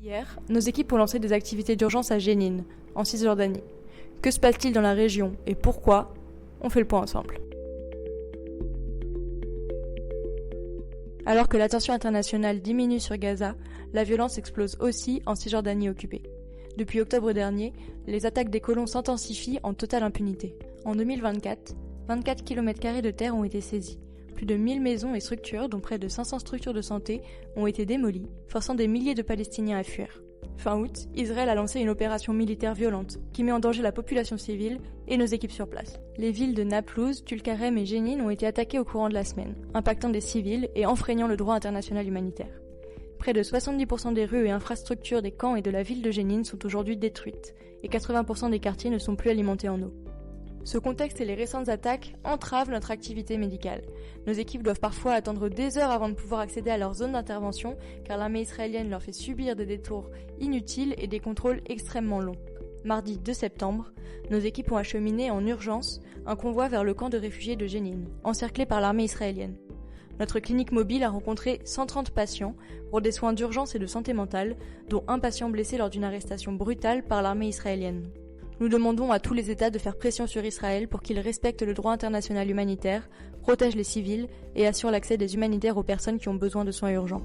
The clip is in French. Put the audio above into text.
Hier, nos équipes ont lancé des activités d'urgence à Jenin, en Cisjordanie. Que se passe-t-il dans la région et pourquoi? On fait le point ensemble. Alors que l'attention internationale diminue sur Gaza, la violence explose aussi en Cisjordanie occupée. Depuis octobre dernier, les attaques des colons s'intensifient en totale impunité. En 2024, 24 km² de terre ont été saisis. Plus de 1000 maisons et structures, dont près de 500 structures de santé, ont été démolies, forçant des milliers de Palestiniens à fuir. Fin août, Israël a lancé une opération militaire violente, qui met en danger la population civile et nos équipes sur place. Les villes de Naplouse, Tulkarem et Jenin ont été attaquées au courant de la semaine, impactant des civils et enfreignant le droit international humanitaire. Près de 70% des rues et infrastructures des camps et de la ville de Jenin sont aujourd'hui détruites, et 80% des quartiers ne sont plus alimentés en eau. Ce contexte et les récentes attaques entravent notre activité médicale. Nos équipes doivent parfois attendre des heures avant de pouvoir accéder à leur zone d'intervention, car l'armée israélienne leur fait subir des détours inutiles et des contrôles extrêmement longs. Mardi 2 septembre, nos équipes ont acheminé en urgence un convoi vers le camp de réfugiés de Jenin, encerclé par l'armée israélienne. Notre clinique mobile a rencontré 130 patients pour des soins d'urgence et de santé mentale, dont un patient blessé lors d'une arrestation brutale par l'armée israélienne. Nous demandons à tous les États de faire pression sur Israël pour qu'il respecte le droit international humanitaire, protège les civils et assure l'accès des humanitaires aux personnes qui ont besoin de soins urgents.